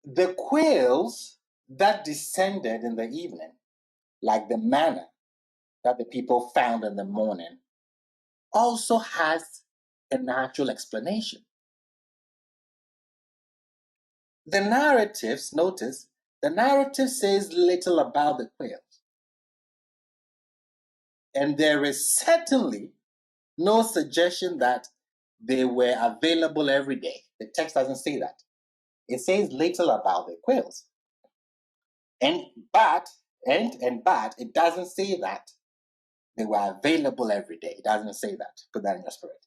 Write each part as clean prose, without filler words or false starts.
The quails that descended in the evening, like the manna that the people found in the morning, also has a natural explanation. The narratives, notice, the narrative says little about the quails. And there is certainly no suggestion that they were available every day. The text doesn't say that. It says little about the quails. But it doesn't say that they were available every day. It doesn't say that. Put that in your spirit.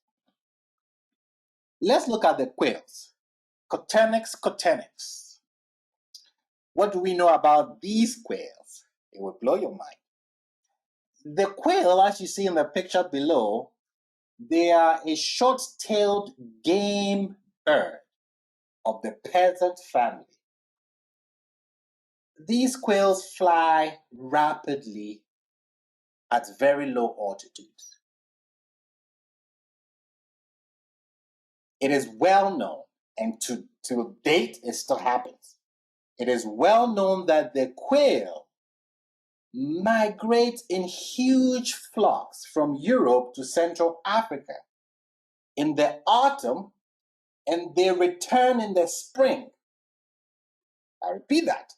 Let's look at the quails. Cotenix. What do we know about these quails? It will blow your mind. The quail, as you see in the picture below, they are a short-tailed game bird of the peasant family. These quails fly rapidly at very low altitudes. It is well known, and to date it still happens. It is well known that the quail migrate in huge flocks from Europe to Central Africa in the autumn, and they return in the spring. I repeat that.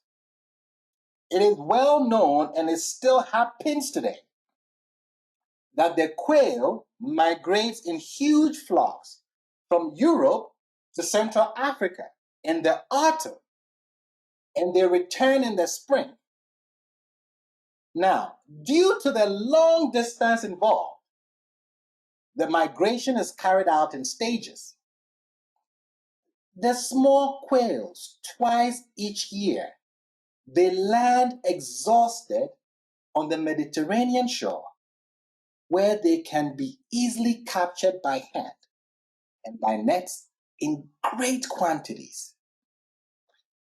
It is well known, and it still happens today, that the quail migrates in huge flocks from Europe to Central Africa in the autumn, and they return in the spring. Now, due to the long distance involved, the migration is carried out in stages. The small quails, twice each year, they land exhausted on the Mediterranean shore, where they can be easily captured by hand and by nets in great quantities.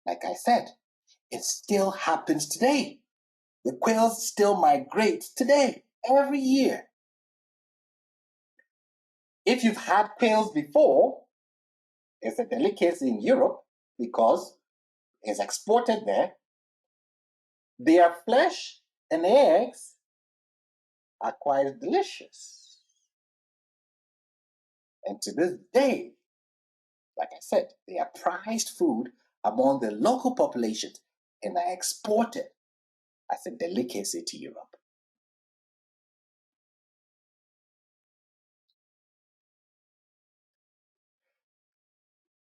Like I said, it still happens today. The quails still migrate today, every year. If you've had quails before, it's a delicacy in Europe because it's exported there. Their flesh and eggs are quite delicious. And to this day, like I said, they are prized food among the local population and are exported as a delicacy to Europe.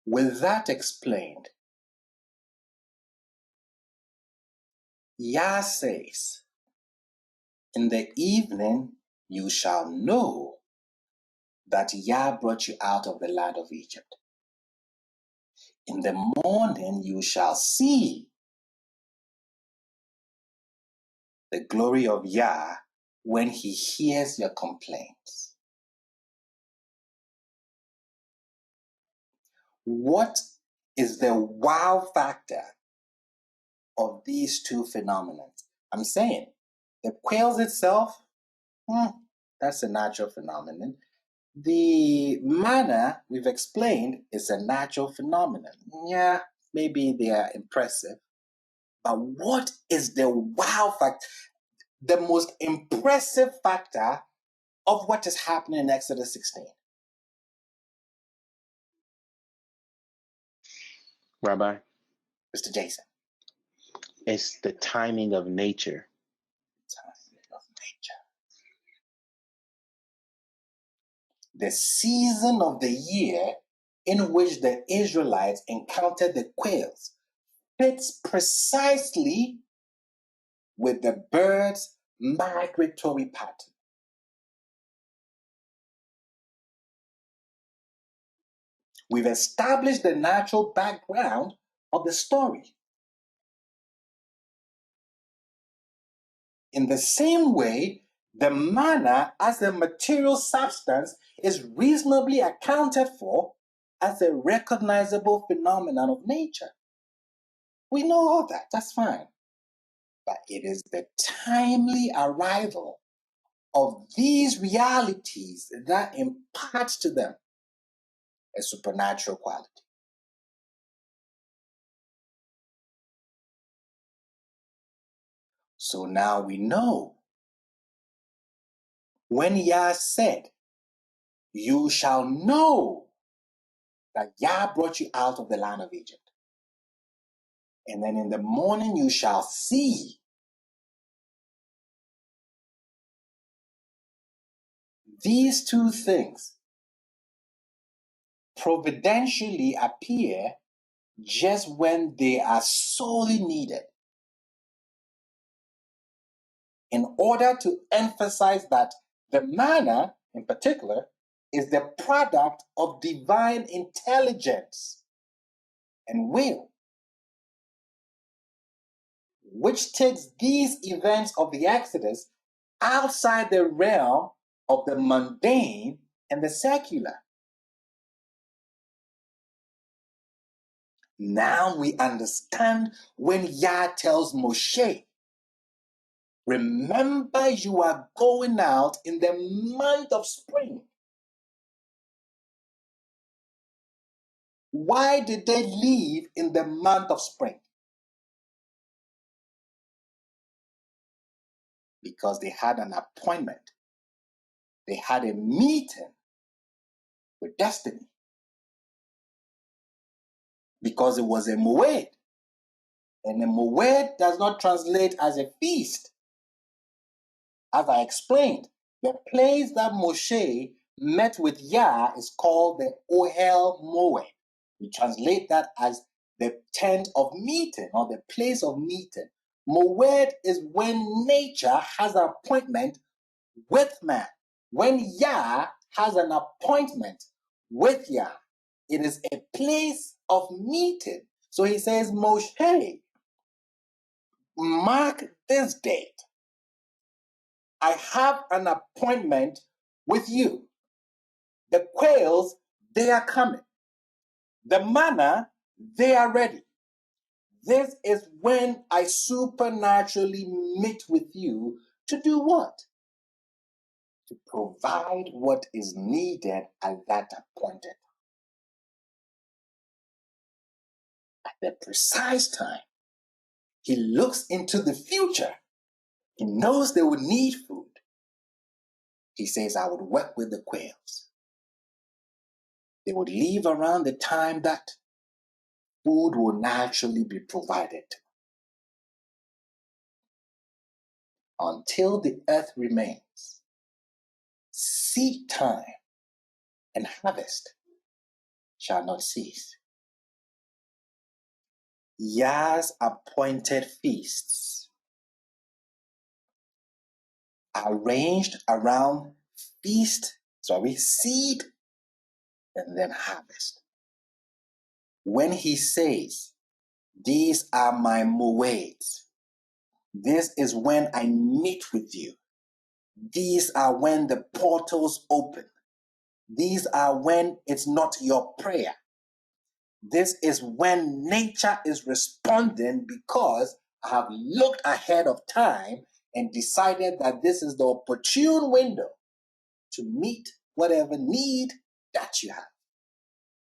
With that explained, Yah says, "In the evening you shall know that Yah brought you out of the land of Egypt. In the morning you shall see the glory of Yah when he hears your complaints." What is the wow factor of these two phenomena? I'm saying the quails itself, that's a natural phenomenon. The manna we've explained is a natural phenomenon. Yeah, maybe they are impressive. But what is the wow factor, the most impressive factor of what is happening in Exodus 16? Rabbi, Mr. Jason. It's the timing of nature. Timing of nature. The season of the year in which the Israelites encountered the quails fits precisely with the bird's migratory pattern. We've established the natural background of the story. In the same way, the manna as a material substance is reasonably accounted for as a recognizable phenomenon of nature. We know all that, that's fine. But it is the timely arrival of these realities that imparts to them a supernatural quality. So now we know when Yah said, you shall know that Yah brought you out of the land of Egypt. And then in the morning you shall see. These two things providentially appear just when they are sorely needed, in order to emphasize that the manna, in particular, is the product of divine intelligence and will, which takes these events of the Exodus outside the realm of the mundane and the secular. Now we understand when Yah tells Moshe, remember you are going out in the month of spring. Why did they leave in the month of spring? Because they had an appointment. They had a meeting with destiny. Because it was a moed. And a moed does not translate as a feast. As I explained, the place that Moshe met with Yah is called the Ohel Moed. We translate that as the tent of meeting or the place of meeting. Moed is when nature has an appointment with man. When Yah has an appointment with Yah, it is a place of meeting. So he says, Moshe, mark this date. I have an appointment with you. The quails, they are coming. The manna, they are ready. This is when I supernaturally meet with you to do what? To provide what is needed at that appointed, at the precise time. He looks into the future. He knows they will need food. He says, I would work with the quails. They would leave around the time that food will naturally be provided. Until the earth remains, seed time and harvest shall not cease. Yah's appointed feasts are arranged around seed and then harvest. When he says, these are my moeds, this is when I meet with you. These are when the portals open. These are when it's not your prayer. This is when nature is responding because I have looked ahead of time and decided that this is the opportune window to meet whatever need that you have.